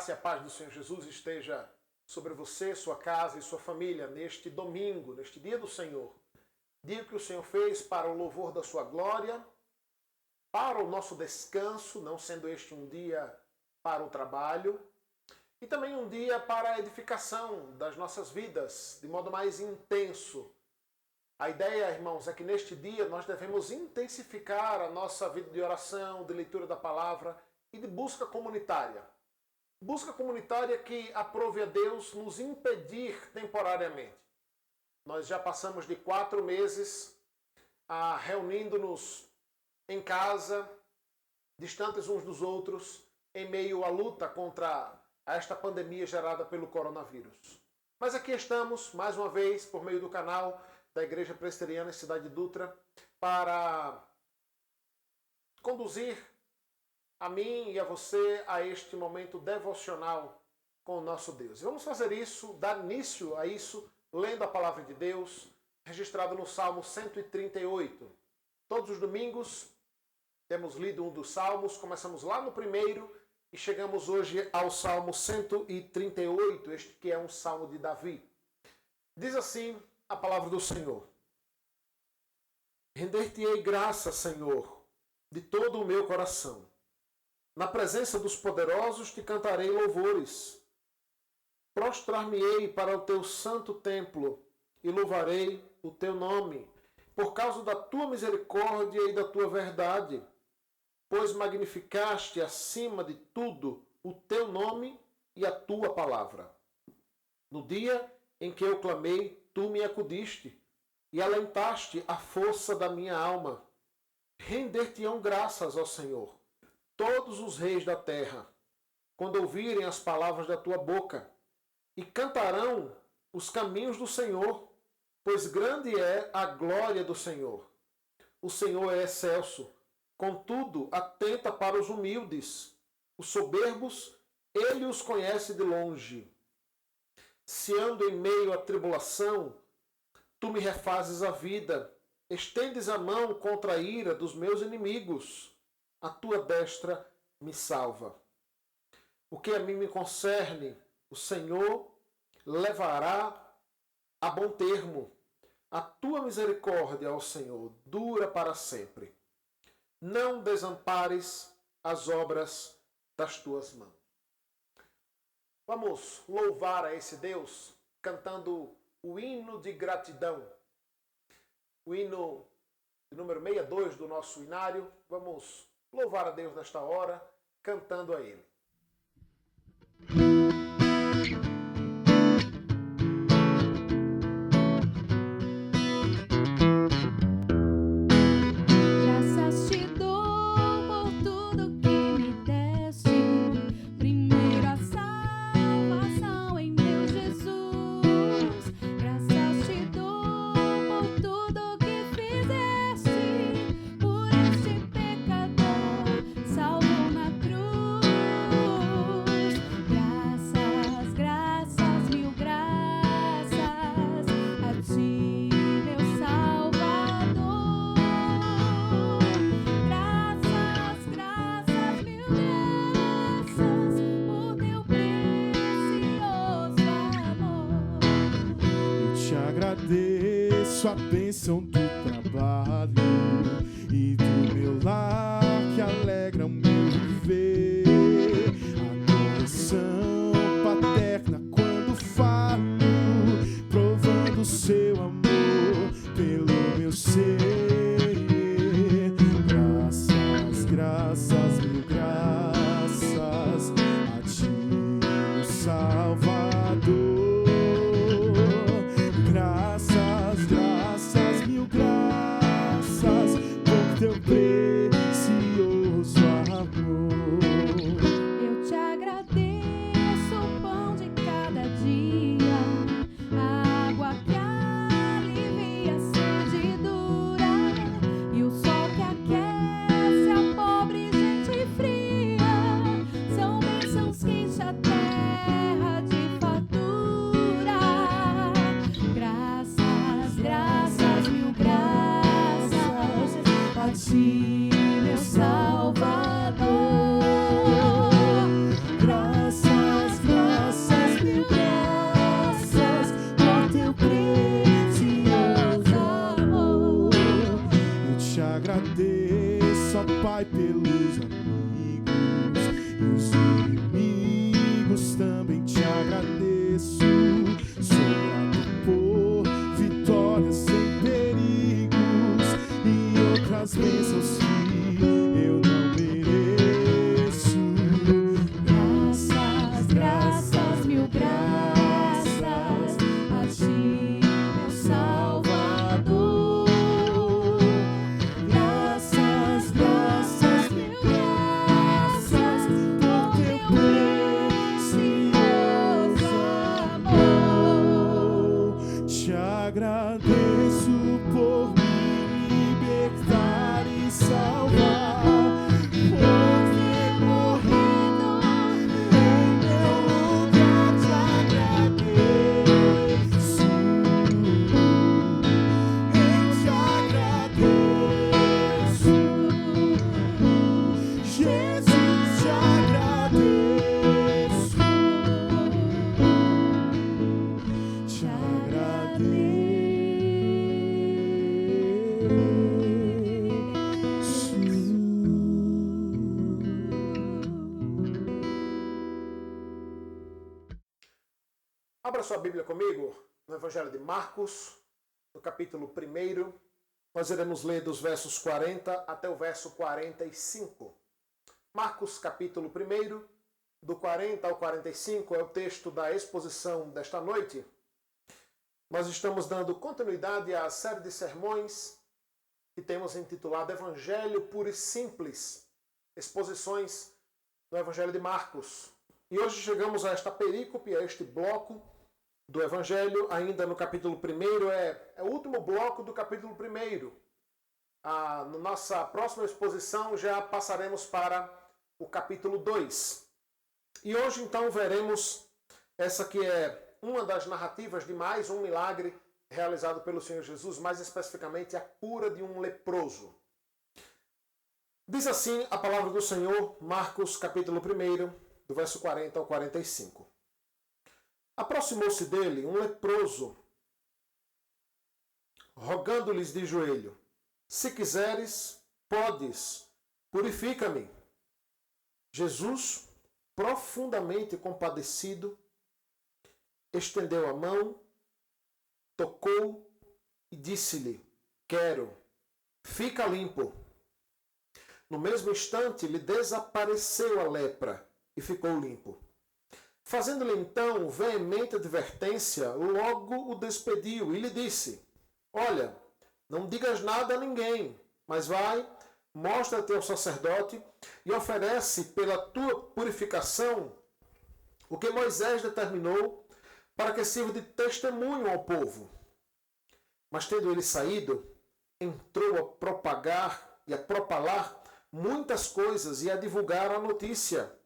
graça e a paz do Senhor Jesus esteja sobre você, sua casa e sua família neste domingo, neste dia do Senhor. Dia que o Senhor fez para o louvor da sua glória, para o nosso descanso, não sendo este um dia para o trabalho, e também um dia para a edificação das nossas vidas, de modo mais intenso. A ideia, irmãos, é que neste dia nós devemos intensificar a nossa vida de oração, de leitura da palavra e de busca comunitária. Busca comunitária que aprove a Deus nos impedir temporariamente. Nós já passamos de 4 meses reunindo-nos em casa, distantes uns dos outros, em meio à luta contra esta pandemia gerada pelo coronavírus. Mas aqui estamos, mais uma vez, por meio do canal da Igreja Presbiteriana em Cidade de Dutra, para conduzir a mim e a você a este momento devocional com o nosso Deus. E vamos fazer isso, dar início a isso, lendo a palavra de Deus, registrado no Salmo 138. Todos os domingos temos lido um dos salmos, começamos lá no primeiro e chegamos hoje ao Salmo 138, este que é um salmo de Davi. Diz assim a palavra do Senhor: Render-te-ei graça, Senhor, de todo o meu coração. Na presença dos poderosos te cantarei louvores. Prostrar-me-ei para o teu santo templo e louvarei o teu nome, por causa da tua misericórdia e da tua verdade, pois magnificaste acima de tudo o teu nome e a tua palavra. No dia em que eu clamei, tu me acudiste e alentaste a força da minha alma. Render-te-ão graças, ó Senhor, todos os reis da terra, quando ouvirem as palavras da tua boca, e cantarão os caminhos do Senhor, pois grande é a glória do Senhor. O Senhor é excelso, contudo atenta para os humildes. Os soberbos, ele os conhece de longe. Se ando em meio à tribulação, tu me refazes a vida, estendes a mão contra a ira dos meus inimigos. A tua destra me salva. O que a mim me concerne, o Senhor levará a bom termo. A tua misericórdia, ó Senhor, dura para sempre. Não desampares as obras das tuas mãos. Vamos louvar a esse Deus cantando o hino de gratidão. O hino de número 62 do nosso hinário. Vamos louvar a Deus nesta hora, cantando a Ele. Graças te dou por tudo que me deste, primeiro a salvação em meu Jesus. Graças te dou por tudo que fizeste, por este pecador salvo na cruz. Graças, graças, mil graças a ti, meu Salvador. Graças, graças, mil graças por teu precioso amor. Eu te agradeço a bênção do trabalho e do meu lar que alegra o meu viver. Adoração paterna quando falo, provando o seu amor pelo meu ser. Graças, graças, mil graças a ti, meu Salvador. Graças, graças, mil graças por teu precioso amor. Eu te agradeço as bênçãos que eu não mereço. Graças, graças, mil graças a ti, meu Salvador. Graças, graças, mil graças por teu precioso amor. Te agradeço por me libertar e salvar, por ter morrido em meu lugar. Te agradeço, eu te agradeço, Jesus, te agradeço, te Abra sua Bíblia comigo no Evangelho de Marcos, no capítulo 1. Nós iremos ler dos versos 40 até o verso 45. Marcos, capítulo 1, do 40 ao 45, é o texto da exposição desta noite. Nós estamos dando continuidade à série de sermões que temos intitulado Evangelho Puro e Simples, exposições do Evangelho de Marcos. E hoje chegamos a esta perícope, a este bloco do Evangelho, ainda no capítulo 1, é o último bloco do capítulo 1. Na nossa próxima exposição já passaremos para o capítulo 2. E hoje então veremos essa que é uma das narrativas de mais um milagre realizado pelo Senhor Jesus, mais especificamente a cura de um leproso. Diz assim a palavra do Senhor, Marcos capítulo 1, do verso 40 ao 45. Aproximou-se dele um leproso, rogando-lhes de joelho: se quiseres, podes, purifica-me. Jesus, profundamente compadecido, estendeu a mão, tocou e disse-lhe: quero, fica limpo. No mesmo instante lhe desapareceu a lepra e ficou limpo. Fazendo-lhe então veemente advertência, logo o despediu e lhe disse: olha, não digas nada a ninguém, mas vai, mostra-te ao sacerdote e oferece pela tua purificação o que Moisés determinou para que sirva de testemunho ao povo. Mas tendo ele saído, entrou a propagar e a propalar muitas coisas e a divulgar a notícia,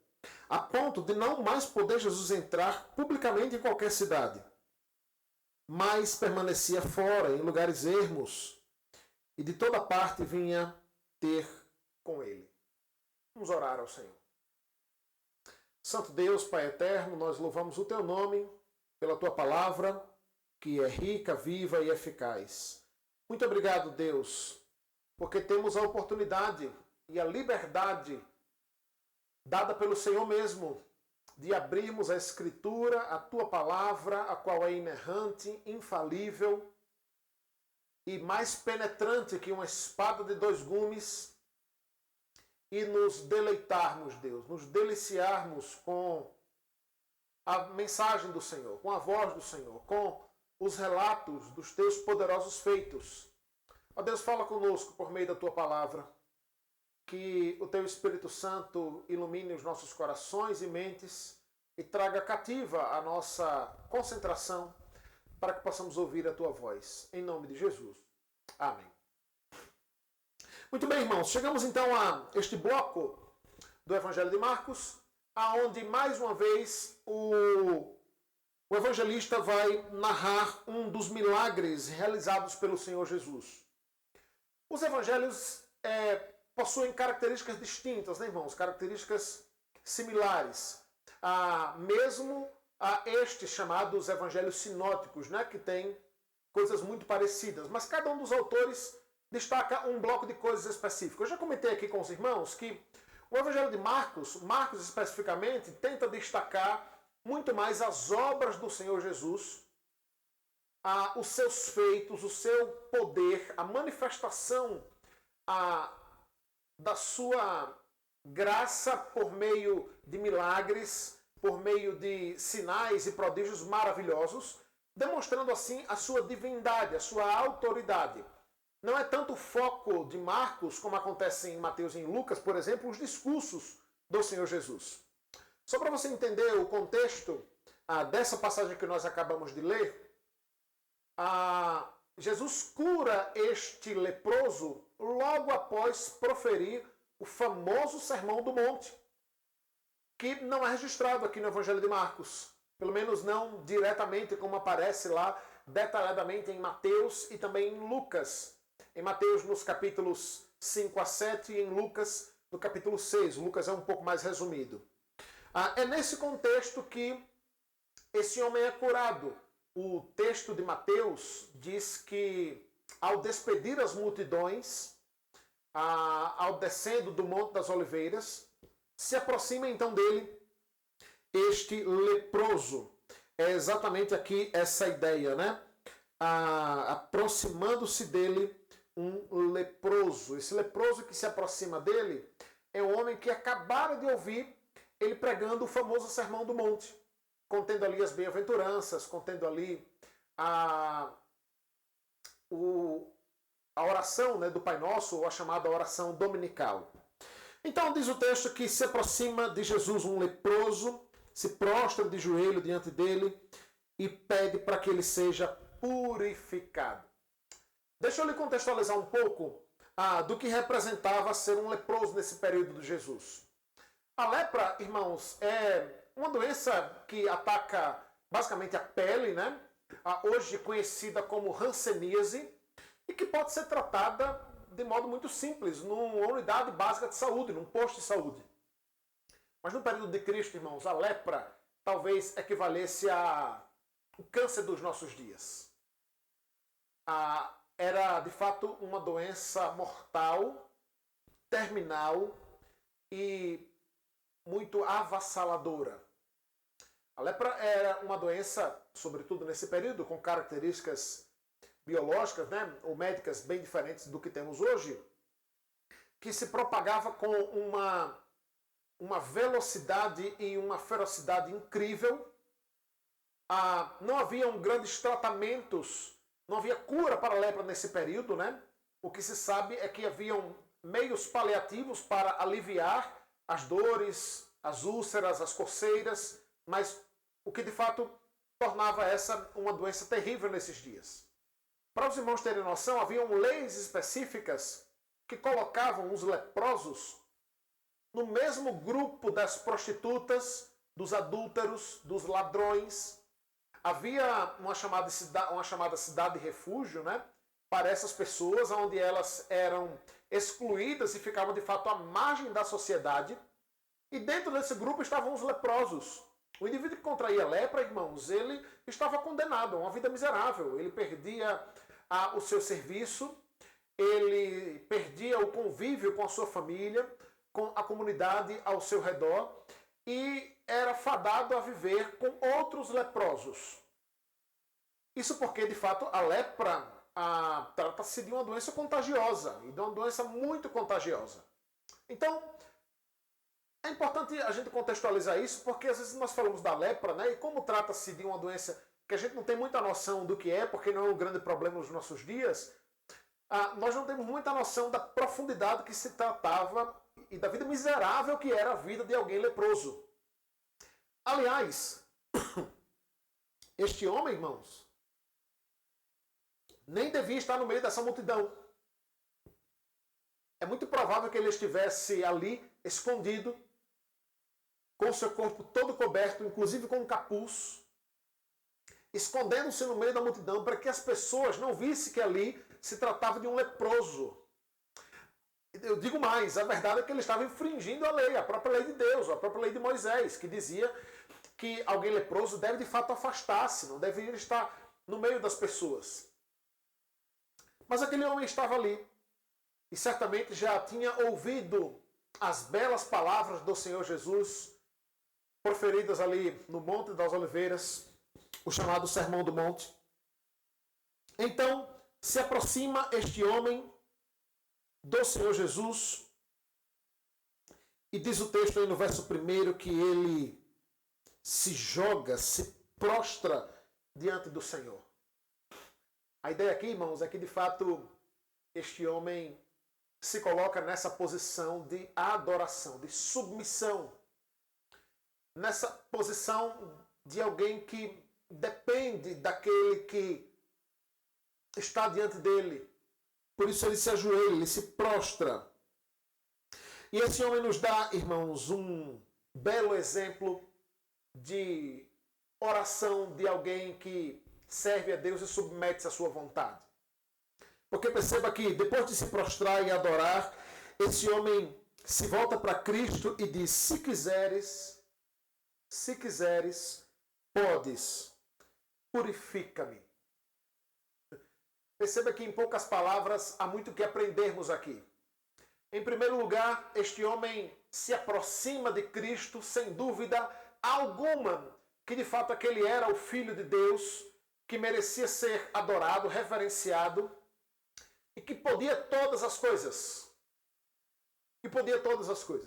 a ponto de não mais poder Jesus entrar publicamente em qualquer cidade, mas permanecia fora, em lugares ermos, e de toda parte vinha ter com ele. Vamos orar ao Senhor. Santo Deus, Pai eterno, nós louvamos o teu nome pela tua palavra, que é rica, viva e eficaz. Muito obrigado, Deus, porque temos a oportunidade e a liberdade dada pelo Senhor mesmo, de abrirmos a Escritura, a Tua Palavra, a qual é inerrante, infalível e mais penetrante que uma espada de 2 gumes, e nos deleitarmos, Deus, nos deliciarmos com a mensagem do Senhor, com a voz do Senhor, com os relatos dos Teus poderosos feitos. Ó Deus, fala conosco por meio da Tua Palavra, que o Teu Espírito Santo ilumine os nossos corações e mentes e traga cativa a nossa concentração para que possamos ouvir a Tua voz. Em nome de Jesus. Amém. Muito bem, irmãos. Chegamos então a este bloco do Evangelho de Marcos, aonde mais uma vez o evangelista vai narrar um dos milagres realizados pelo Senhor Jesus. Os evangelhos possuem características distintas, né, irmãos? Características similares. Mesmo a estes chamados evangelhos sinóticos, né, que têm coisas muito parecidas. Mas cada um dos autores destaca um bloco de coisas específicas. Eu já comentei aqui com os irmãos que o evangelho de Marcos especificamente, tenta destacar muito mais as obras do Senhor Jesus, os seus feitos, o seu poder, a manifestação da sua graça por meio de milagres, por meio de sinais e prodígios maravilhosos, demonstrando assim a sua divindade, a sua autoridade. Não é tanto o foco de Marcos, como acontece em Mateus e em Lucas, por exemplo, os discursos do Senhor Jesus. Só para você entender o contexto dessa passagem que nós acabamos de ler, Jesus cura este leproso logo após proferir o famoso Sermão do Monte, que não é registrado aqui no Evangelho de Marcos, pelo menos não diretamente como aparece lá detalhadamente em Mateus e também em Lucas. Em Mateus nos capítulos 5 a 7 e em Lucas no capítulo 6. Lucas é um pouco mais resumido. É nesse contexto que esse homem é curado. O texto de Mateus diz que ao despedir as multidões, ao descendo do Monte das Oliveiras, se aproxima então dele este leproso. É exatamente aqui essa ideia, né? Aproximando-se dele um leproso. Esse leproso que se aproxima dele é um homem que acabara de ouvir ele pregando o famoso Sermão do Monte, contendo ali as bem-aventuranças, contendo ali a oração, né, do Pai Nosso, ou a chamada oração dominical. Então diz o texto que se aproxima de Jesus um leproso, se prostra de joelho diante dele e pede para que ele seja purificado. Deixa eu lhe contextualizar um pouco do que representava ser um leproso nesse período de Jesus. A lepra, irmãos, é uma doença que ataca basicamente a pele, né? Hoje conhecida como hanseníase, e que pode ser tratada de modo muito simples, numa unidade básica de saúde, num posto de saúde. Mas no período de Cristo, irmãos, a lepra talvez equivalesse ao câncer dos nossos dias. Era, de fato, uma doença mortal, terminal e muito avassaladora. A lepra era uma doença, sobretudo nesse período, com características biológicas, né, ou médicas bem diferentes do que temos hoje, que se propagava com uma velocidade e uma ferocidade incrível. Não haviam grandes tratamentos, não havia cura para a lepra nesse período, né? O que se sabe é que haviam meios paliativos para aliviar as dores, as úlceras, as coceiras, mas o que de fato tornava essa uma doença terrível nesses dias. Para os irmãos terem noção, haviam leis específicas que colocavam os leprosos no mesmo grupo das prostitutas, dos adúlteros, dos ladrões. Havia uma chamada cidade-refúgio, né, para essas pessoas, onde elas eram excluídas e ficavam de fato à margem da sociedade. E dentro desse grupo estavam os leprosos. O indivíduo que contraía lepra, irmãos, ele estava condenado a uma vida miserável. Ele perdia o seu serviço, ele perdia o convívio com a sua família, com a comunidade ao seu redor, e era fadado a viver com outros leprosos. Isso porque, de fato, a lepra trata-se de uma doença contagiosa, e de uma doença muito contagiosa. Então, é importante a gente contextualizar isso, porque às vezes nós falamos da lepra, né, e como trata-se de uma doença que a gente não tem muita noção do que é, porque não é um grande problema nos nossos dias, nós não temos muita noção da profundidade que se tratava e da vida miserável que era a vida de alguém leproso. Aliás, este homem, irmãos, nem devia estar no meio dessa multidão. É muito provável que ele estivesse ali, escondido, com seu corpo todo coberto, inclusive com um capuz, escondendo-se no meio da multidão para que as pessoas não vissem que ali se tratava de um leproso. Eu digo mais, a verdade é que ele estava infringindo a lei, a própria lei de Deus, a própria lei de Moisés, que dizia que alguém leproso deve de fato afastar-se, não deveria estar no meio das pessoas. Mas aquele homem estava ali e certamente já tinha ouvido as belas palavras do Senhor Jesus proferidas ali no Monte das Oliveiras, o chamado Sermão do Monte. Então se aproxima este homem do Senhor Jesus. E diz o texto aí no verso 1 que ele se joga, se prostra diante do Senhor. A ideia aqui, irmãos, é que de fato este homem se coloca nessa posição de adoração, de submissão. Nessa posição de alguém que depende daquele que está diante dele. Por isso ele se ajoelha, ele se prostra. E esse homem nos dá, irmãos, um belo exemplo de oração de alguém que serve a Deus e submete-se à sua vontade. Porque perceba que depois de se prostrar e adorar, esse homem se volta para Cristo e diz: se quiseres, podes, purifica-me. Perceba que em poucas palavras há muito que aprendermos aqui. Em primeiro lugar, este homem se aproxima de Cristo sem dúvida alguma que de fato aquele era o Filho de Deus, que merecia ser adorado, reverenciado e que podia todas as coisas.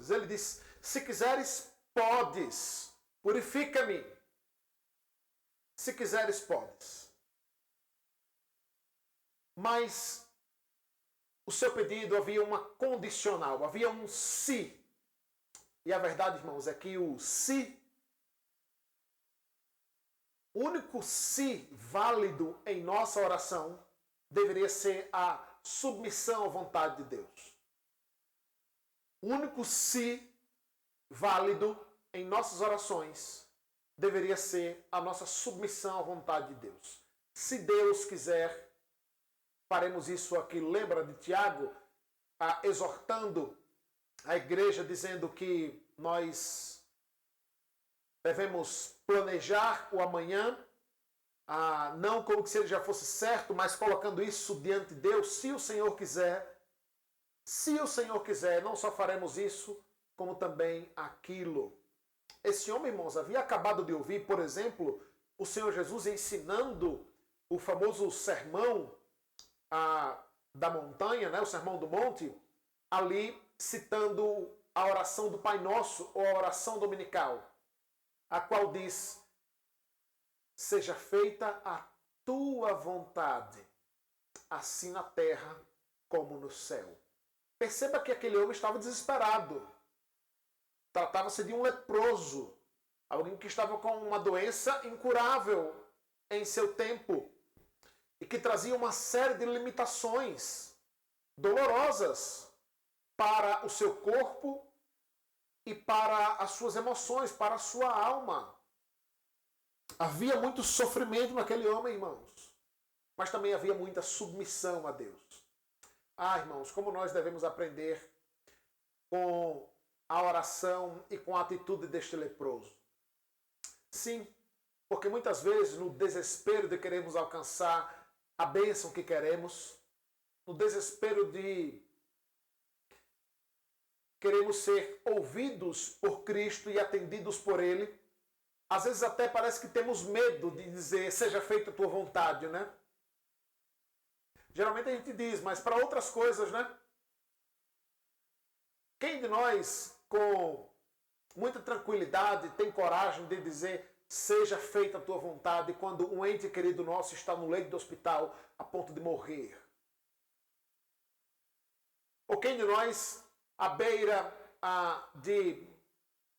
Ele diz: se quiseres, podes, purifica-me. Se quiseres, podes. Mas o seu pedido havia uma condicional, havia um se. E a verdade, irmãos, é que o único se válido em nossa oração deveria ser a submissão à vontade de Deus. O único se válido em nossas orações deveria ser a nossa submissão à vontade de Deus. Se Deus quiser, faremos isso aqui. Lembra de Tiago exortando a igreja, dizendo que nós devemos planejar o amanhã, não como se ele já fosse certo, mas colocando isso diante de Deus. Se o Senhor quiser, não só faremos isso, como também aquilo. Esse homem, irmãos, havia acabado de ouvir, por exemplo, o Senhor Jesus ensinando o famoso sermão da montanha, né, o sermão do monte, ali citando a oração do Pai Nosso, ou a oração dominical, a qual diz: seja feita a tua vontade, assim na terra como no céu. Perceba que aquele homem estava desesperado. Tratava-se de um leproso, alguém que estava com uma doença incurável em seu tempo e que trazia uma série de limitações dolorosas para o seu corpo e para as suas emoções, para a sua alma. Havia muito sofrimento naquele homem, irmãos, mas também havia muita submissão a Deus. Irmãos, como nós devemos aprender com a oração e com a atitude deste leproso. Sim, porque muitas vezes no desespero de queremos alcançar a bênção que queremos, no desespero de queremos ser ouvidos por Cristo e atendidos por Ele, às vezes até parece que temos medo de dizer: seja feita a tua vontade, né? Geralmente a gente diz, mas para outras coisas, né? Quem de nós, com muita tranquilidade, tem coragem de dizer: seja feita a tua vontade, quando um ente querido nosso está no leito do hospital a ponto de morrer? Ou quem de nós, à beira de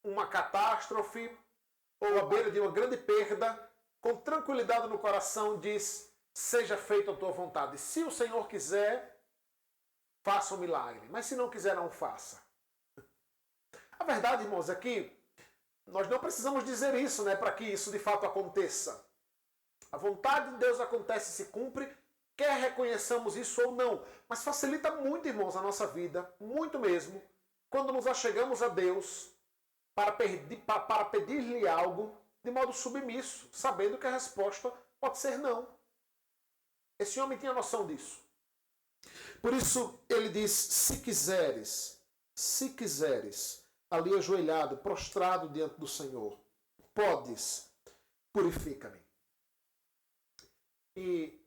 uma catástrofe ou à beira de uma grande perda, com tranquilidade no coração diz: seja feita a tua vontade. Se o Senhor quiser, faça um milagre. Mas se não quiser, não faça. A verdade, irmãos, é que nós não precisamos dizer isso, né, para que isso de fato aconteça. A vontade de Deus acontece e se cumpre, quer reconheçamos isso ou não. Mas facilita muito, irmãos, a nossa vida, muito mesmo, quando nos achegamos a Deus para pedir-lhe algo de modo submisso, sabendo que a resposta pode ser não. Esse homem tinha noção disso. Por isso ele diz: se quiseres, ali ajoelhado, prostrado diante do Senhor, podes, purifica-me. E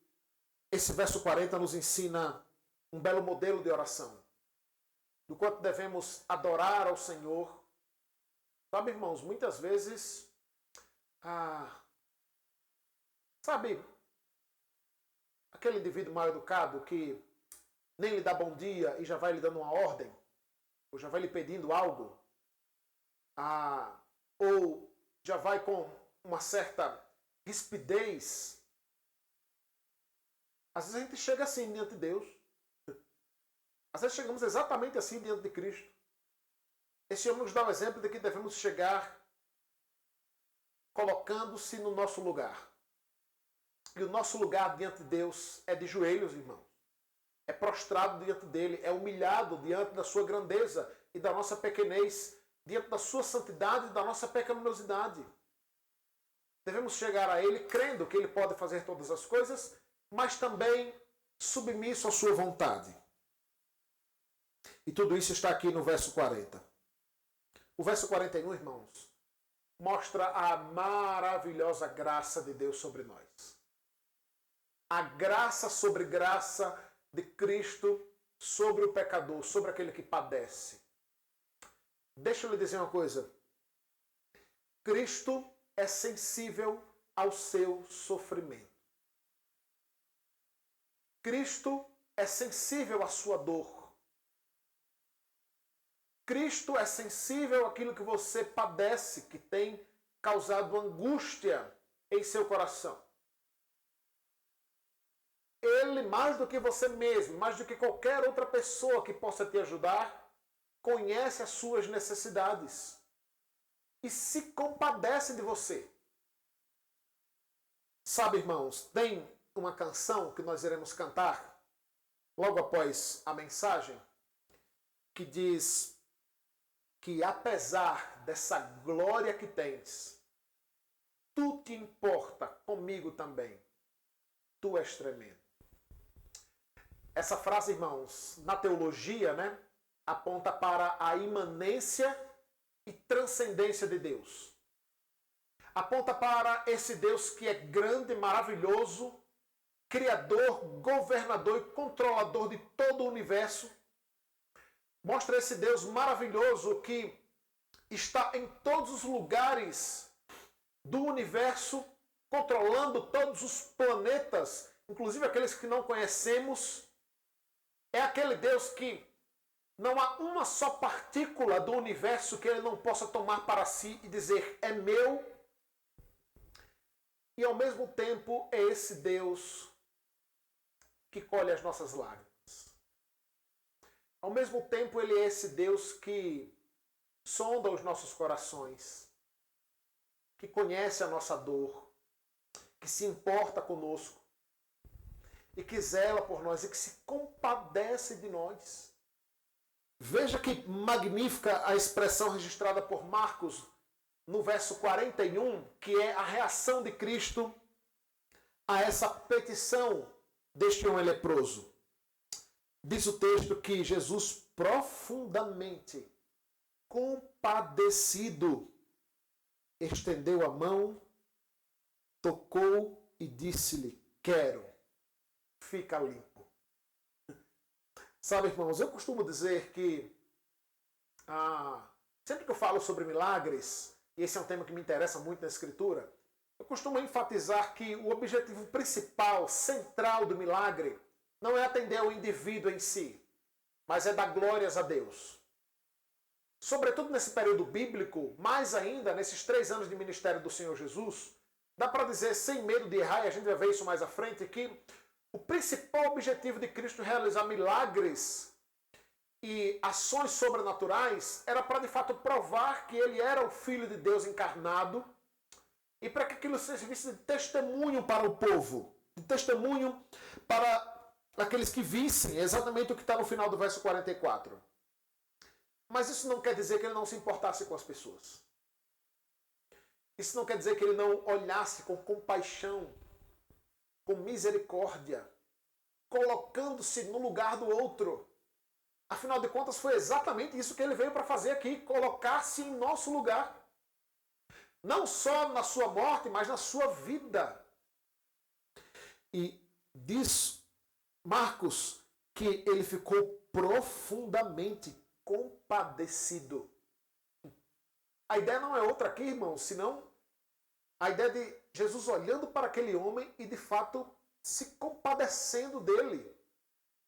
esse verso 40 nos ensina um belo modelo de oração. do quanto devemos adorar ao Senhor. Sabe, irmãos, muitas vezes, sabe, aquele indivíduo mal educado que nem lhe dá bom dia e já vai lhe dando uma ordem, ou já vai lhe pedindo algo, ou já vai com uma certa rispidez. Às vezes a gente chega assim diante de Deus. Às vezes chegamos exatamente assim diante de Cristo. Esse homem nos dá o exemplo de que devemos chegar colocando-se no nosso lugar. E o nosso lugar diante de Deus é de joelhos, irmãos. É prostrado diante dele, é humilhado diante da sua grandeza e da nossa pequenez, diante da sua santidade e da nossa pecaminosidade. Devemos chegar a ele crendo que ele pode fazer todas as coisas, mas também submisso à sua vontade. E tudo isso está aqui no verso 40. O verso 41, irmãos, mostra a maravilhosa graça de Deus sobre nós. A graça sobre graça de Cristo sobre o pecador, sobre aquele que padece. Deixa eu lhe dizer uma coisa. Cristo é sensível ao seu sofrimento. Cristo é sensível à sua dor. Cristo é sensível àquilo que você padece, que tem causado angústia em seu coração. Ele, mais do que você mesmo, mais do que qualquer outra pessoa que possa te ajudar, conhece as suas necessidades e se compadece de você. Sabe, irmãos, tem uma canção que nós iremos cantar logo após a mensagem, que diz que apesar dessa glória que tens, tu te importa comigo também. Tu és tremendo. Essa frase, irmãos, na teologia, aponta para a imanência e transcendência de Deus. Aponta para esse Deus que é grande, maravilhoso, criador, governador e controlador de todo o universo. Mostra esse Deus maravilhoso que está em todos os lugares do universo, controlando todos os planetas, inclusive aqueles que não conhecemos. É aquele Deus que não há uma só partícula do universo que ele não possa tomar para si e dizer, é meu. E ao mesmo tempo é esse Deus que colhe as nossas lágrimas. Ao mesmo tempo ele é esse Deus que sonda os nossos corações, que conhece a nossa dor, que se importa conosco e que zela por nós e que se compadece de nós. Veja que magnífica a expressão registrada por Marcos no verso 41, que é a reação de Cristo a essa petição deste homem leproso. Diz o texto que Jesus, profundamente compadecido, estendeu a mão, tocou e disse-lhe, quero, fica limpo. Sabe, irmãos, eu costumo dizer que sempre que eu falo sobre milagres, e esse é um tema que me interessa muito na Escritura, eu costumo enfatizar que o objetivo principal, central do milagre, não é atender ao indivíduo em si, mas é dar glórias a Deus. Sobretudo nesse período bíblico, mais ainda nesses 3 anos de ministério do Senhor Jesus, dá para dizer, sem medo de errar, e a gente vai ver isso mais à frente, que o principal objetivo de Cristo realizar milagres e ações sobrenaturais era para, de fato, provar que ele era o Filho de Deus encarnado e para que aquilo servisse de testemunho para o povo, de testemunho para aqueles que vissem exatamente o que está no final do verso 44. Mas isso não quer dizer que ele não se importasse com as pessoas. Isso não quer dizer que ele não olhasse com compaixão, com misericórdia, colocando-se no lugar do outro. Afinal de contas, foi exatamente isso que ele veio para fazer aqui, colocar-se em nosso lugar. Não só na sua morte, mas na sua vida. E diz Marcos que ele ficou profundamente compadecido. A ideia não é outra aqui, irmãos, senão a ideia de Jesus olhando para aquele homem e, de fato, se compadecendo dele,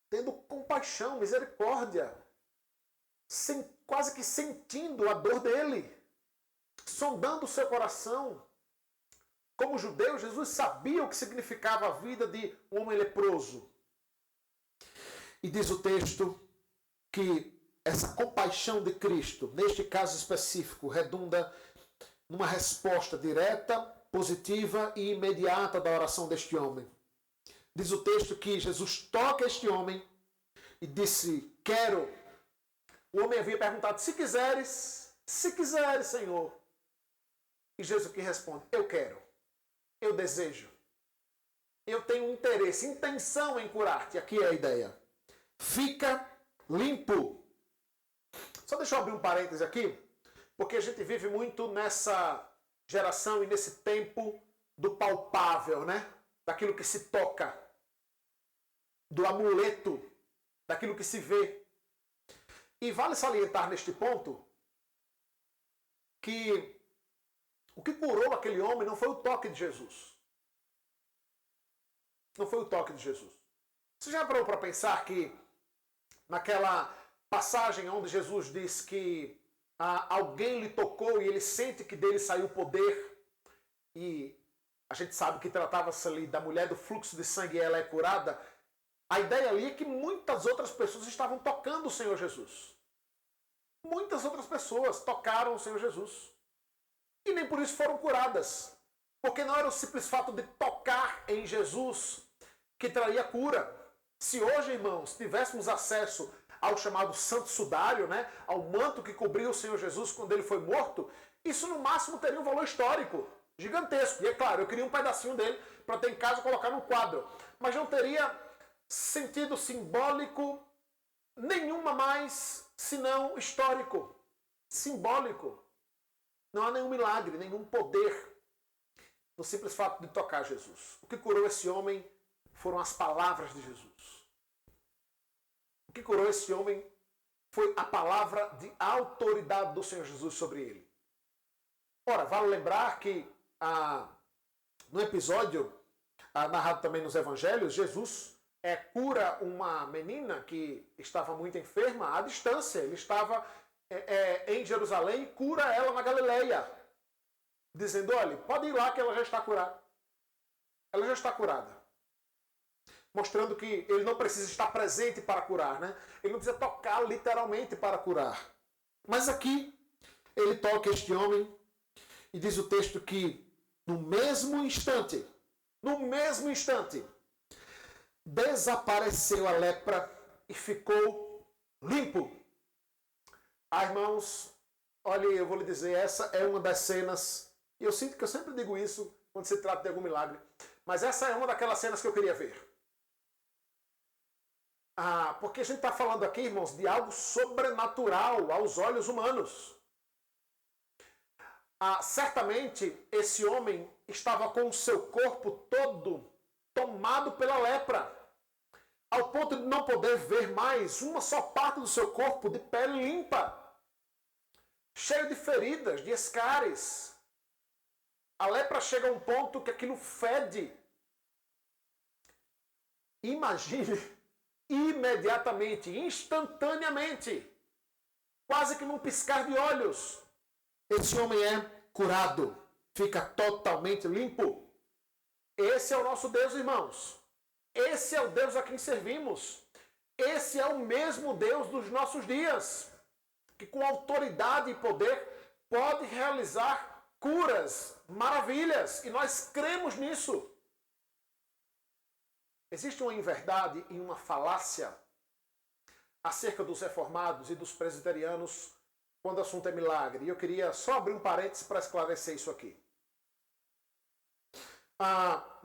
tendo compaixão, misericórdia, quase que sentindo a dor dele, sondando o seu coração. Como judeu, Jesus sabia o que significava a vida de um homem leproso. E diz o texto que essa compaixão de Cristo, neste caso específico, redunda numa resposta direta, positiva e imediata da oração deste homem. Diz o texto que Jesus toca este homem e disse, quero. O homem havia perguntado, se quiseres, Senhor. E Jesus que responde, eu quero, eu desejo, eu tenho interesse, intenção em curar-te. Aqui é a ideia. Fica limpo. Só deixa eu abrir um parêntese aqui, porque a gente vive muito nessa geração e nesse tempo do palpável, né? Daquilo que se toca, do amuleto, daquilo que se vê. E vale salientar neste ponto que o que curou aquele homem não foi o toque de Jesus. Não foi o toque de Jesus. Você já parou para pensar que naquela passagem onde Jesus diz que alguém lhe tocou e ele sente que dele saiu poder, e a gente sabe que tratava-se ali da mulher do fluxo de sangue e ela é curada, a ideia ali é que muitas outras pessoas estavam tocando o Senhor Jesus. Muitas outras pessoas tocaram o Senhor Jesus. E nem por isso foram curadas. Porque não era o simples fato de tocar em Jesus que traria cura. Se hoje, irmãos, tivéssemos acesso ao chamado santo sudário, né, ao manto que cobriu o Senhor Jesus quando ele foi morto, isso no máximo teria um valor histórico gigantesco. E é claro, eu queria um pedacinho dele para ter em casa e colocar num quadro. Mas não teria sentido simbólico nenhuma mais, senão histórico. Simbólico. Não há nenhum milagre, nenhum poder no simples fato de tocar Jesus. O que curou esse homem foram as palavras de Jesus. O que curou esse homem foi a palavra de autoridade do Senhor Jesus sobre ele. Ora, vale lembrar que no episódio narrado também nos evangelhos, Jesus cura uma menina que estava muito enferma à distância. Ele estava em Jerusalém e cura ela na Galileia, dizendo, olha, pode ir lá que ela já está curada. Ela já está curada. Mostrando que ele não precisa estar presente para curar, né? Ele não precisa tocar literalmente para curar. Mas aqui, ele toca este homem e diz o texto que no mesmo instante, desapareceu a lepra e ficou limpo. Irmãos, olha, eu vou lhe dizer, essa é uma das cenas, e eu sinto que eu sempre digo isso quando se trata de algum milagre, mas essa é uma daquelas cenas que eu queria ver. Porque a gente está falando aqui, irmãos, de algo sobrenatural aos olhos humanos. Certamente, esse homem estava com o seu corpo todo tomado pela lepra, ao ponto de não poder ver mais uma só parte do seu corpo de pele limpa, cheio de feridas, de escares. A lepra chega a um ponto que aquilo fede. Imagine, imediatamente, instantaneamente, quase que num piscar de olhos, esse homem é curado, fica totalmente limpo. Esse é o nosso Deus, irmãos. Esse é o Deus a quem servimos. Esse é o mesmo Deus dos nossos dias, que com autoridade e poder pode realizar curas, maravilhas, e nós cremos nisso. Existe uma inverdade e uma falácia acerca dos reformados e dos presbiterianos quando o assunto é milagre. E eu queria só abrir um parênteses para esclarecer isso aqui.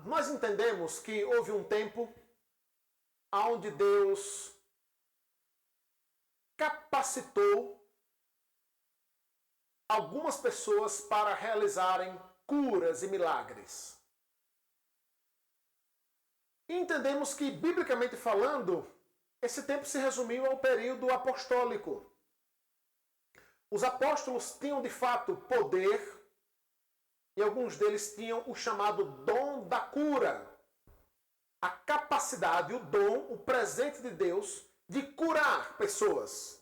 Nós entendemos que houve um tempo onde Deus capacitou algumas pessoas para realizarem curas e milagres. E entendemos que, biblicamente falando, esse tempo se resumiu ao período apostólico. Os apóstolos tinham de fato poder e alguns deles tinham o chamado dom da cura. A capacidade, o dom, o presente de Deus de curar pessoas.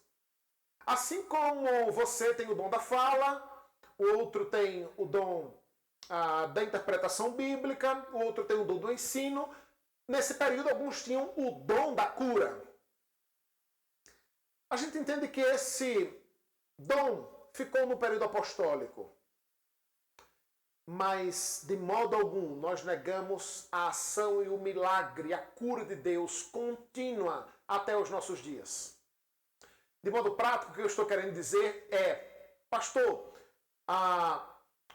Assim como você tem o dom da fala, o outro tem o dom da interpretação bíblica, o outro tem o dom do ensino. Nesse período, alguns tinham o dom da cura. A gente entende que esse dom ficou no período apostólico. Mas, de modo algum, nós negamos a ação e o milagre, a cura de Deus contínua até os nossos dias. De modo prático, o que eu estou querendo dizer é, pastor,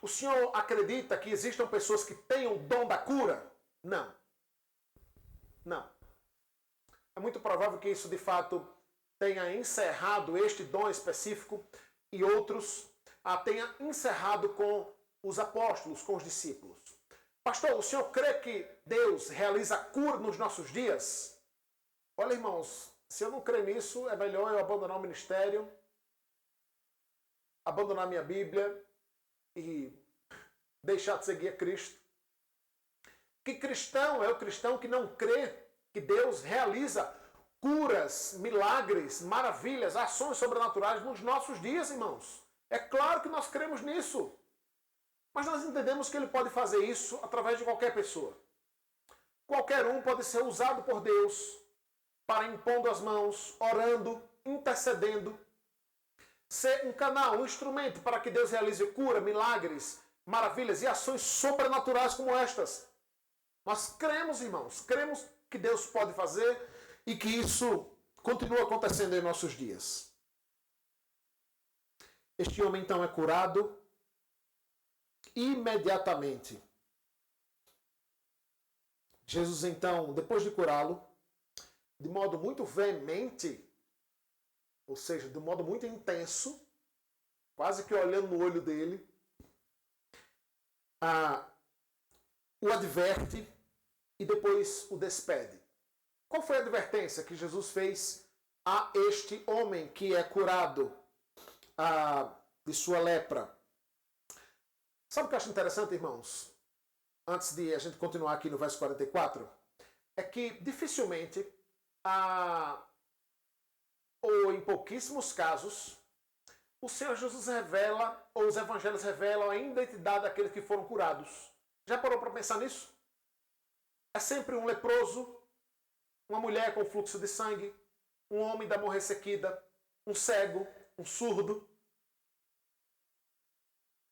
o senhor acredita que existam pessoas que tenham o dom da cura? Não. Não. É muito provável que isso, de fato, tenha encerrado este dom específico e outros tenha encerrado com os apóstolos, com os discípulos. Pastor, o senhor crê que Deus realiza cura nos nossos dias? Olha, irmãos, se eu não crer nisso, é melhor eu abandonar o ministério, abandonar minha Bíblia e deixar de seguir a Cristo. Que cristão é o cristão que não crê que Deus realiza curas, milagres, maravilhas, ações sobrenaturais nos nossos dias, irmãos? É claro que nós cremos nisso. Mas nós entendemos que Ele pode fazer isso através de qualquer pessoa. Qualquer um pode ser usado por Deus para impondo as mãos, orando, intercedendo, ser um canal, um instrumento para que Deus realize cura, milagres, maravilhas e ações sobrenaturais como estas. Nós cremos, irmãos, cremos que Deus pode fazer e que isso continua acontecendo em nossos dias. Este homem então é curado imediatamente. Jesus então, depois de curá-lo, de modo muito veemente, ou seja, de modo muito intenso, quase que olhando no olho dele, o adverte e depois o despede. Qual foi a advertência que Jesus fez a este homem que é curado de sua lepra? Sabe o que eu acho interessante, irmãos? Antes de a gente continuar aqui no verso 44, é que dificilmente, ou em pouquíssimos casos, o Senhor Jesus revela, ou os evangelhos revelam a identidade daqueles que foram curados. Já parou para pensar nisso? É sempre um leproso, uma mulher com fluxo de sangue, um homem da mão ressequida, um cego, um surdo.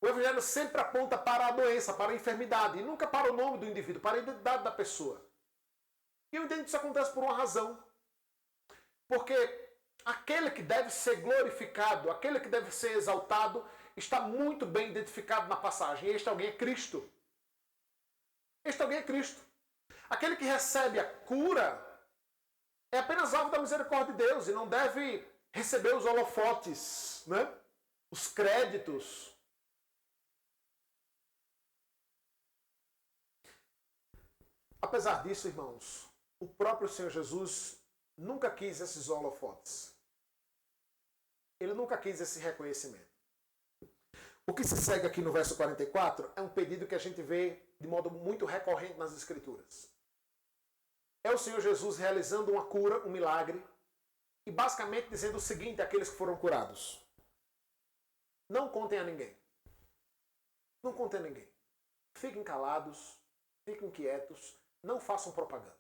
O evangelho sempre aponta para a doença, para a enfermidade, e nunca para o nome do indivíduo, para a identidade da pessoa. E eu entendo que isso acontece por uma razão. Porque aquele que deve ser glorificado, aquele que deve ser exaltado, está muito bem identificado na passagem. E este alguém é Cristo. Este alguém é Cristo. Aquele que recebe a cura é apenas alvo da misericórdia de Deus e não deve receber os holofotes, né? Os créditos. Apesar disso, irmãos, o próprio Senhor Jesus nunca quis esses holofotes. Ele nunca quis esse reconhecimento. O que se segue aqui no verso 44 é um pedido que a gente vê de modo muito recorrente nas Escrituras. É o Senhor Jesus realizando uma cura, um milagre, e basicamente dizendo o seguinte àqueles que foram curados: não contem a ninguém. Não contem a ninguém. Fiquem calados, fiquem quietos, não façam propaganda.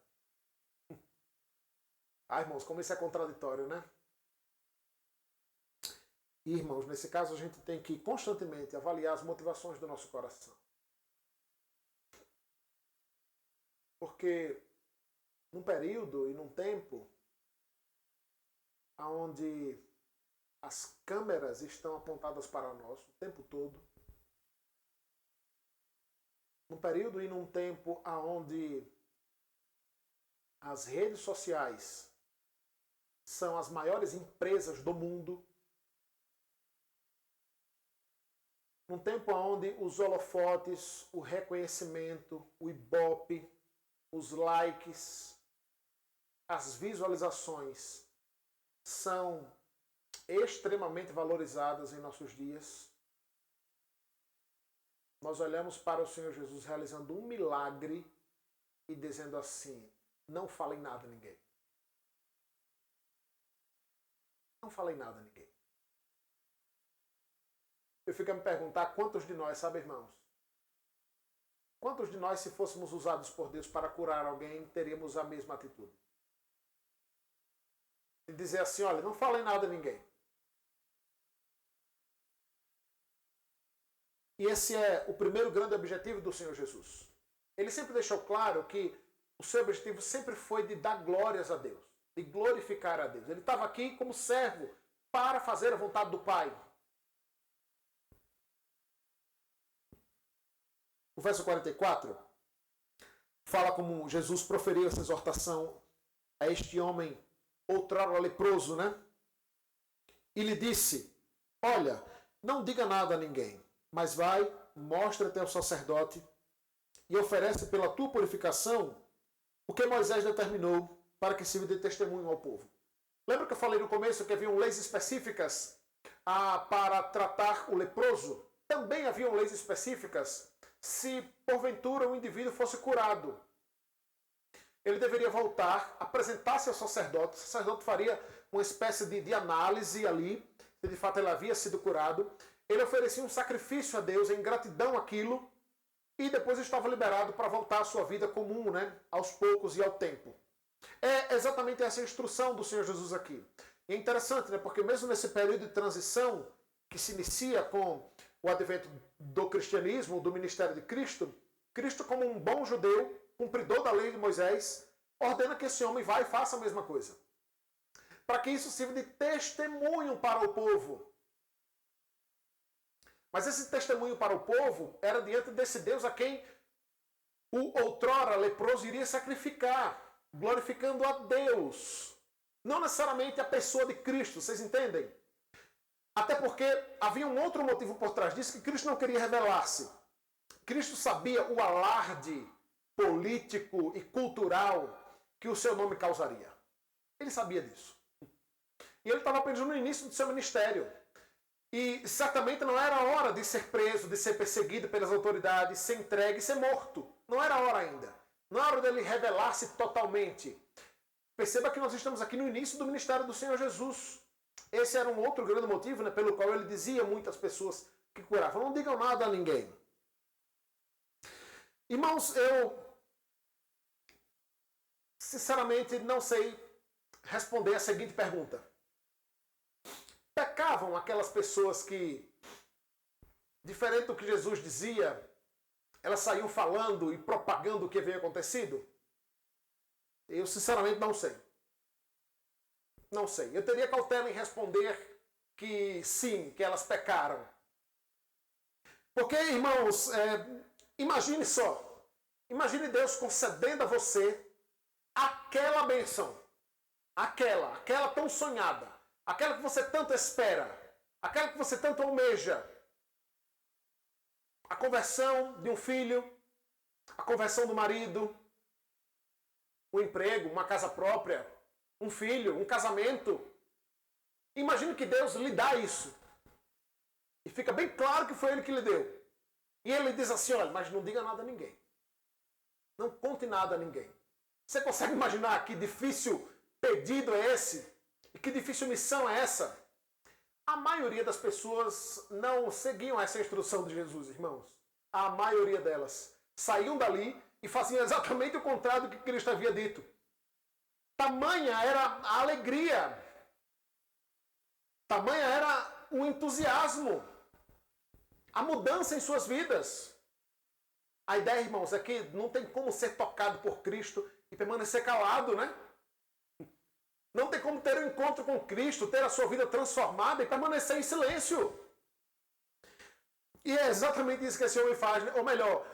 Irmãos, como isso é contraditório, né? E, irmãos, nesse caso a gente tem que constantemente avaliar as motivações do nosso coração. Porque num período e num tempo onde as câmeras estão apontadas para nós o tempo todo, num período e num tempo onde as redes sociais são as maiores empresas do mundo, num tempo onde os holofotes, o reconhecimento, o ibope, os likes, as visualizações são extremamente valorizadas em nossos dias, nós olhamos para o Senhor Jesus realizando um milagre e dizendo assim: não falem nada a ninguém. Não falem nada a ninguém. Eu fico a me perguntar quantos de nós, sabe, irmãos? Quantos de nós, se fôssemos usados por Deus para curar alguém, teríamos a mesma atitude? De dizer assim: olha, não falem nada a ninguém. E esse é o primeiro grande objetivo do Senhor Jesus. Ele sempre deixou claro que o seu objetivo sempre foi de dar glórias a Deus, de glorificar a Deus. Ele estava aqui como servo para fazer a vontade do Pai. O verso 44 fala como Jesus proferiu essa exortação a este homem outrora leproso, né? E lhe disse: olha, não diga nada a ninguém, mas vai, mostra-te ao sacerdote e oferece pela tua purificação o que Moisés determinou para que sirva de testemunho ao povo. Lembra que eu falei no começo que haviam leis específicas para tratar o leproso? Também haviam leis específicas se porventura o indivíduo fosse curado. Ele deveria voltar, apresentar-se ao sacerdote. O sacerdote faria uma espécie de análise ali, se de fato ele havia sido curado. Ele oferecia um sacrifício a Deus em gratidão àquilo e depois estava liberado para voltar à sua vida comum, né? Aos poucos e ao tempo. É exatamente essa instrução do Senhor Jesus aqui. E é interessante, né? Porque mesmo nesse período de transição que se inicia com o advento do cristianismo, do ministério de Cristo, Cristo, como um bom judeu, cumpridor da lei de Moisés, ordena que esse homem vá e faça a mesma coisa. Para que isso sirva de testemunho para o povo. Mas esse testemunho para o povo era diante desse Deus a quem o outrora leproso iria sacrificar, glorificando a Deus. Não necessariamente a pessoa de Cristo, vocês entendem? Até porque havia um outro motivo por trás disso, que Cristo não queria revelar-se. Cristo sabia o alarde político e cultural que o seu nome causaria. Ele sabia disso. E ele estava apenas no início do seu ministério. E certamente não era hora de ser preso, de ser perseguido pelas autoridades, ser entregue e ser morto. Não era hora ainda. Não era hora dele revelar-se totalmente. Perceba que nós estamos aqui no início do ministério do Senhor Jesus. Esse era um outro grande motivo, né, pelo qual ele dizia a muitas pessoas que curavam: não digam nada a ninguém. Irmãos, eu sinceramente não sei responder a seguinte pergunta. Pecavam aquelas pessoas que, diferente do que Jesus dizia, elas saíam falando e propagando o que havia acontecido? Eu sinceramente não sei. Não sei. Eu teria cautela em responder que sim, que elas pecaram. Porque, irmãos, imagine só. Imagine Deus concedendo a você aquela bênção. Aquela tão sonhada. Aquela que você tanto espera. Aquela que você tanto almeja. A conversão de um filho. A conversão do marido. Um emprego, uma casa própria. Um filho, um casamento. Imagine que Deus lhe dá isso. E fica bem claro que foi Ele que lhe deu. E Ele diz assim: olha, mas não diga nada a ninguém. Não conte nada a ninguém. Você consegue imaginar que difícil pedido é esse? E que difícil missão é essa? A maioria das pessoas não seguiam essa instrução de Jesus, irmãos. A maioria delas saíam dali e faziam exatamente o contrário do que Cristo havia dito. Tamanha era a alegria. Tamanha era o entusiasmo. A mudança em suas vidas. A ideia, irmãos, é que não tem como ser tocado por Cristo e permanecer calado, né? Não tem como ter um encontro com Cristo, ter a sua vida transformada e permanecer em silêncio. E é exatamente isso que esse homem faz, né? Ou melhor,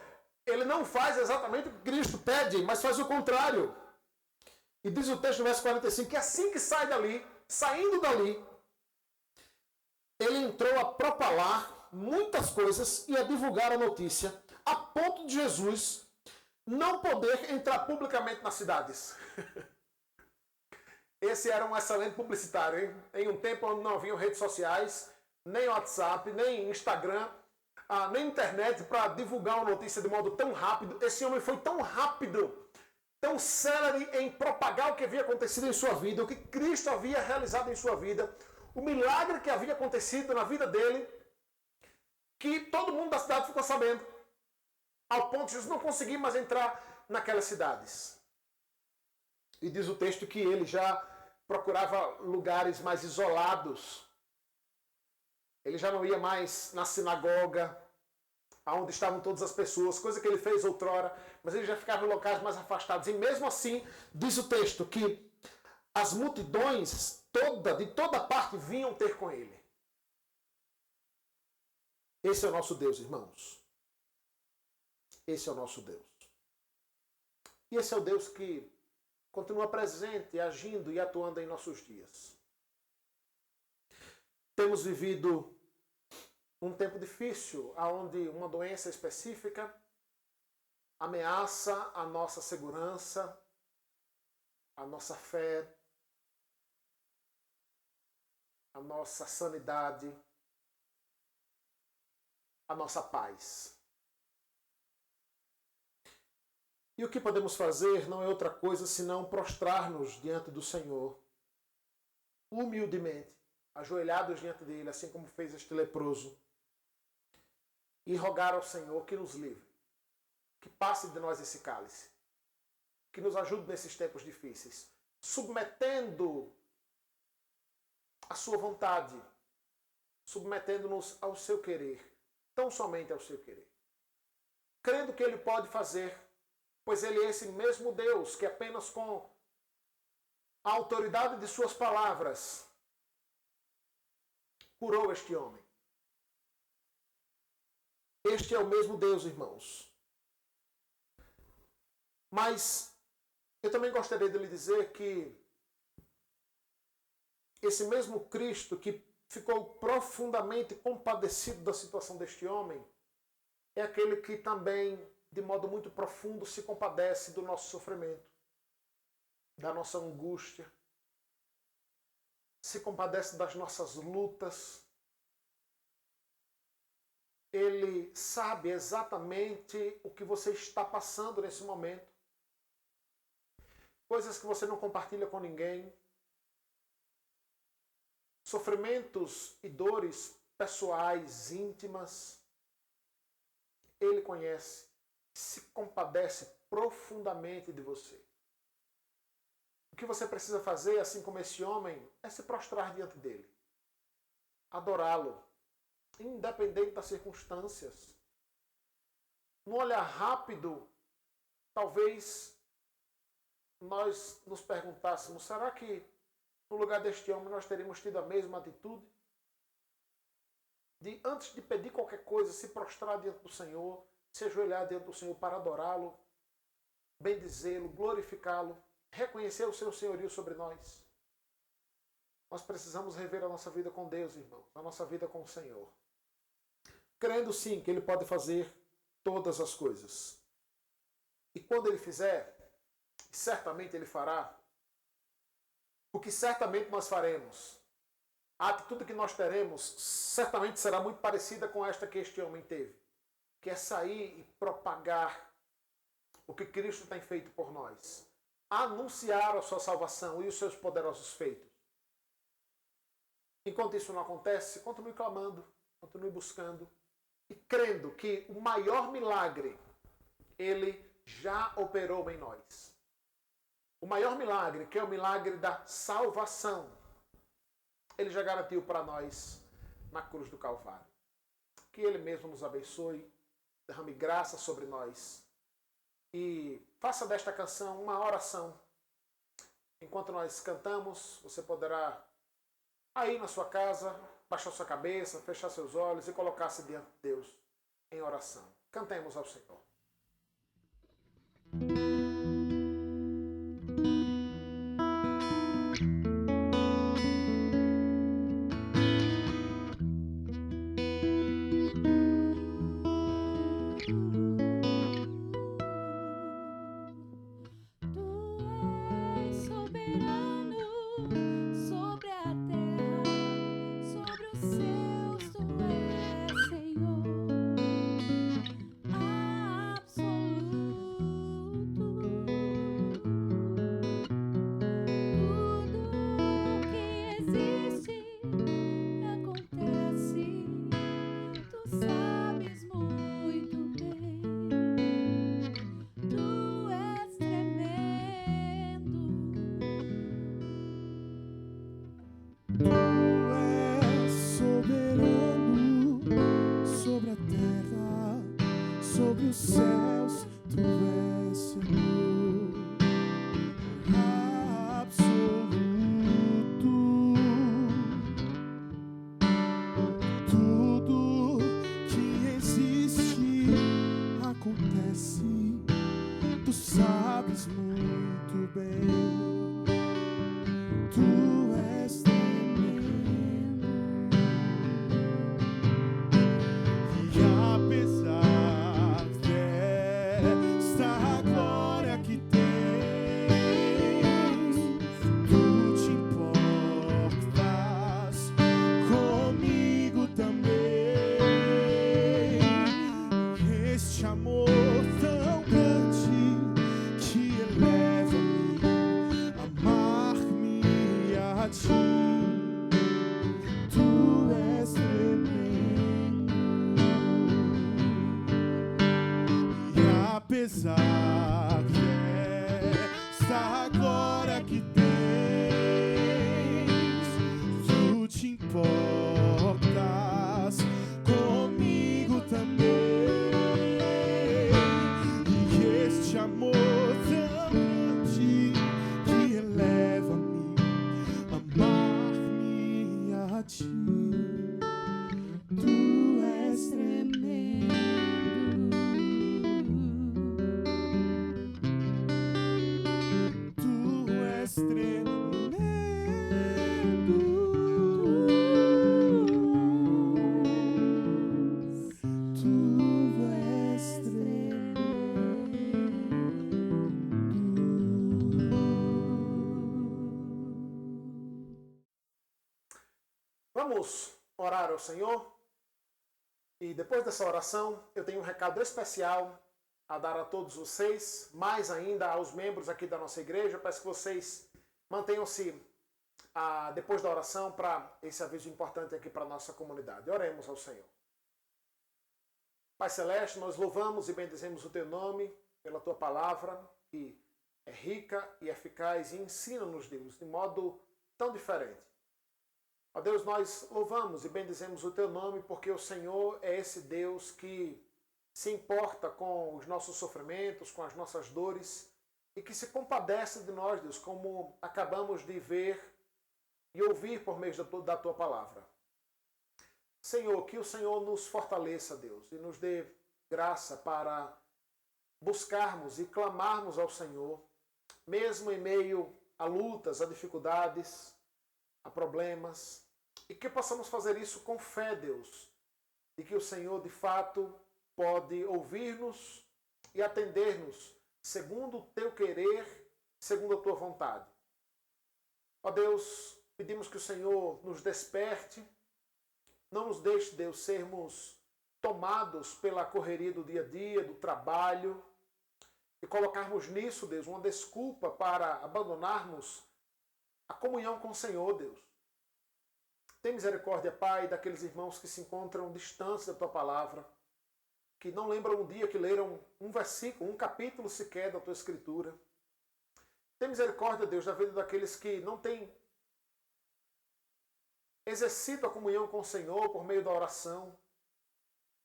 ele não faz exatamente o que Cristo pede, mas faz o contrário. E diz o texto no verso 45 que assim que sai dali, saindo dali, ele entrou a propalar muitas coisas e a divulgar a notícia, a ponto de Jesus não poder entrar publicamente nas cidades. Esse era um excelente publicitário, hein? Em um tempo onde não haviam redes sociais, nem WhatsApp, nem Instagram, nem internet para divulgar uma notícia de modo tão rápido. Esse homem foi tão rápido, tão célere em propagar o que havia acontecido em sua vida, o que Cristo havia realizado em sua vida, o milagre que havia acontecido na vida dele, que todo mundo da cidade ficou sabendo, ao ponto de Jesus não conseguir mais entrar naquelas cidades. E diz o texto que ele já procurava lugares mais isolados. Ele já não ia mais na sinagoga, onde estavam todas as pessoas, coisa que ele fez outrora, mas ele já ficava em locais mais afastados. E mesmo assim, diz o texto que as multidões de toda parte vinham ter com ele. Esse é o nosso Deus, irmãos. Esse é o nosso Deus. E esse é o Deus que continua presente, agindo e atuando em nossos dias. Temos vivido um tempo difícil, onde uma doença específica ameaça a nossa segurança, a nossa fé, a nossa sanidade, a nossa paz. E o que podemos fazer não é outra coisa senão prostrar-nos diante do Senhor, humildemente, ajoelhados diante dele, assim como fez este leproso, e rogar ao Senhor que nos livre, que passe de nós esse cálice, que nos ajude nesses tempos difíceis, submetendo a sua vontade, submetendo-nos ao seu querer, tão somente ao seu querer, crendo que ele pode fazer, pois ele é esse mesmo Deus que apenas com a autoridade de suas palavras curou este homem. Este é o mesmo Deus, irmãos. Mas eu também gostaria de lhe dizer que esse mesmo Cristo que ficou profundamente compadecido da situação deste homem é aquele que também, de modo muito profundo, se compadece do nosso sofrimento, da nossa angústia, se compadece das nossas lutas. Ele sabe exatamente o que você está passando nesse momento. Coisas que você não compartilha com ninguém. Sofrimentos e dores pessoais, íntimas. Ele conhece, se compadece profundamente de você. O que você precisa fazer, assim como esse homem, é se prostrar diante dele. Adorá-lo, independente das circunstâncias. Num olhar rápido, talvez nós nos perguntássemos, será que no lugar deste homem nós teríamos tido a mesma atitude? De, antes de pedir qualquer coisa, se prostrar diante do Senhor, se ajoelhar diante do Senhor para adorá-lo, bendizê-lo, glorificá-lo, reconhecer o seu senhorio sobre nós. Nós precisamos rever a nossa vida com Deus, irmãos, a nossa vida com o Senhor. Crendo sim que Ele pode fazer todas as coisas. E quando Ele fizer, certamente Ele fará, o que certamente nós faremos, a atitude que nós teremos certamente será muito parecida com esta que este homem teve, que é sair e propagar o que Cristo tem feito por nós, anunciar a sua salvação e os seus poderosos feitos. Enquanto isso não acontece, continue clamando, continue buscando e crendo que o maior milagre Ele já operou em nós. O maior milagre, que é o milagre da salvação, Ele já garantiu para nós na cruz do Calvário. Que Ele mesmo nos abençoe, derrame graça sobre nós e faça desta canção uma oração. Enquanto nós cantamos, você poderá aí na sua casa baixar sua cabeça, fechar seus olhos e colocar-se diante de Deus em oração. Cantemos ao Senhor. Tu és soberano, és soberano sobre a terra, sobre os céus, tu és Senhor absoluto. Tudo que existe acontece, tu sabes muito bem. Tu és tremendo. E apesar desta glória que tens, tu te importas comigo também. Este amor tão grande que eleva-me, amar-me a ti. Tu és tremendo. E apesar desta glória que tens, tu te importas comigo também. E este amor tão grande que eleva-me, amar-me a ti. Tu és tremendo. Tu és tremendo. Tu és tremendo. Vamos orar ao Senhor? E depois dessa oração, eu tenho um recado especial a dar a todos vocês, mais ainda aos membros aqui da nossa igreja. Peço que vocês mantenham-se depois da oração para esse aviso importante aqui para a nossa comunidade. Oremos ao Senhor. Pai Celeste, nós louvamos e bendizemos o Teu nome pela Tua palavra, que é rica e eficaz e ensina-nos, Deus, de modo tão diferente. Ó Deus, nós louvamos e bendizemos o Teu nome porque o Senhor é esse Deus que se importa com os nossos sofrimentos, com as nossas dores e que se compadece de nós, Deus, como acabamos de ver e ouvir por meio da Tua palavra. Senhor, que o Senhor nos fortaleça, Deus, e nos dê graça para buscarmos e clamarmos ao Senhor, mesmo em meio a lutas, a dificuldades, a problemas, e que possamos fazer isso com fé, Deus, e que o Senhor, de fato, pode ouvir-nos e atender-nos segundo o Teu querer, segundo a Tua vontade. Ó Deus, pedimos que o Senhor nos desperte, não nos deixe, Deus, sermos tomados pela correria do dia a dia, do trabalho, e colocarmos nisso, Deus, uma desculpa para abandonarmos a comunhão com o Senhor, Deus. Tem misericórdia, Pai, daqueles irmãos que se encontram distantes da Tua palavra, que não lembram um dia que leram um versículo, um capítulo sequer da Tua Escritura. Tem misericórdia, Deus, da vida daqueles que não têm exercito a comunhão com o Senhor por meio da oração.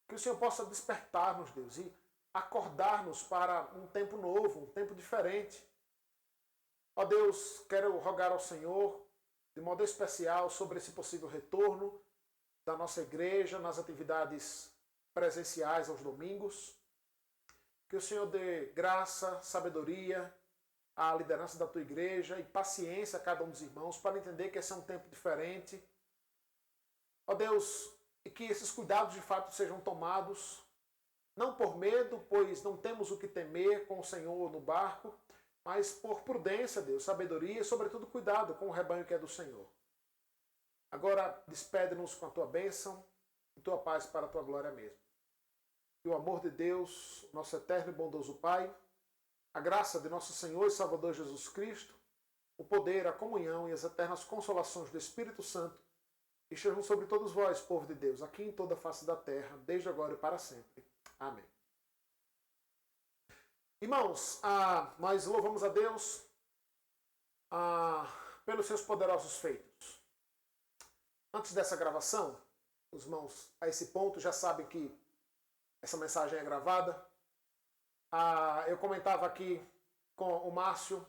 Que o Senhor possa despertar-nos, Deus, e acordar-nos para um tempo novo, um tempo diferente. Ó Deus, quero rogar ao Senhor, de modo especial, sobre esse possível retorno da nossa igreja nas atividades presenciais aos domingos. Que o Senhor dê graça, sabedoria à liderança da Tua igreja e paciência a cada um dos irmãos para entender que esse é um tempo diferente. Ó Deus, e que esses cuidados de fato sejam tomados, não por medo, pois não temos o que temer com o Senhor no barco, mas por prudência, Deus, sabedoria e, sobretudo, cuidado com o rebanho que é do Senhor. Agora, despede-nos com a Tua bênção e Tua paz para a Tua glória mesmo. E o amor de Deus, nosso eterno e bondoso Pai, a graça de nosso Senhor e Salvador Jesus Cristo, o poder, a comunhão e as eternas consolações do Espírito Santo estejam sobre todos vós, povo de Deus, aqui em toda a face da terra, desde agora e para sempre. Amém. Irmãos, nós louvamos a Deus pelos seus poderosos feitos. antes dessa gravação, os irmãos a esse ponto já sabem que essa mensagem é gravada. Eu comentava aqui com o Márcio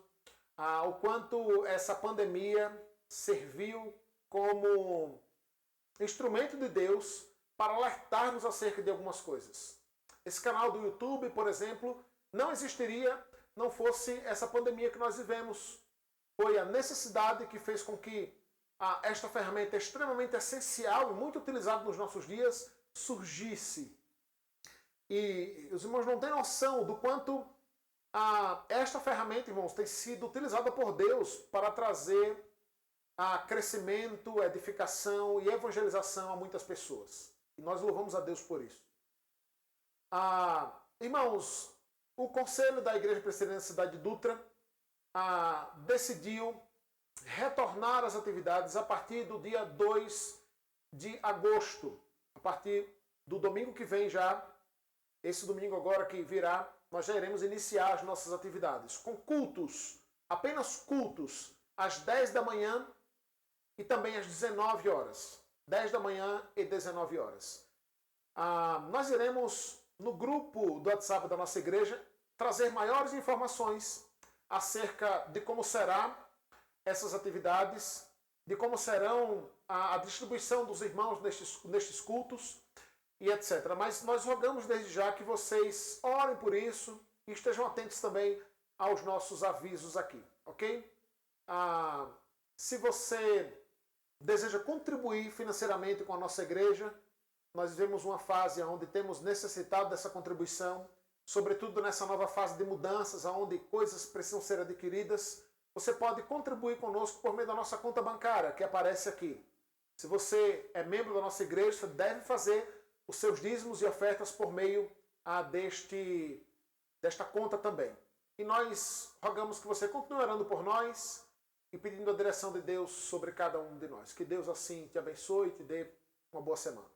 o quanto essa pandemia serviu como instrumento de Deus para alertar-nos acerca de algumas coisas. Esse canal do YouTube, por exemplo, não existiria não fosse essa pandemia que nós vivemos. Foi a necessidade que fez com que esta ferramenta extremamente essencial e muito utilizada nos nossos dias surgisse. E os irmãos não têm noção do quanto esta ferramenta, irmãos, tem sido utilizada por Deus para trazer crescimento, edificação e evangelização a muitas pessoas. E nós louvamos a Deus por isso. Irmãos, o Conselho da Igreja Presbiteriana da Cidade de Dutra decidiu retornar às atividades a partir do dia 2 de agosto. A partir do domingo que vem já, esse domingo agora que virá, nós já iremos iniciar as nossas atividades com cultos, apenas cultos, às 10 da manhã e também às 19 horas. 10 da manhã e 19 horas. Nós iremos, no grupo do WhatsApp da nossa igreja, trazer maiores informações acerca de como será essas atividades, de como serão a distribuição dos irmãos nestes cultos e etc. Mas nós rogamos desde já que vocês orem por isso e estejam atentos também aos nossos avisos aqui, ok? Se você deseja contribuir financeiramente com a nossa igreja, nós vivemos uma fase onde temos necessitado dessa contribuição, sobretudo nessa nova fase de mudanças, onde coisas precisam ser adquiridas. Você pode contribuir conosco por meio da nossa conta bancária, que aparece aqui. Se você é membro da nossa igreja, você deve fazer os seus dízimos e ofertas por meio desta conta também. E nós rogamos que você continue orando por nós e pedindo a direção de Deus sobre cada um de nós. Que Deus assim te abençoe e te dê uma boa semana.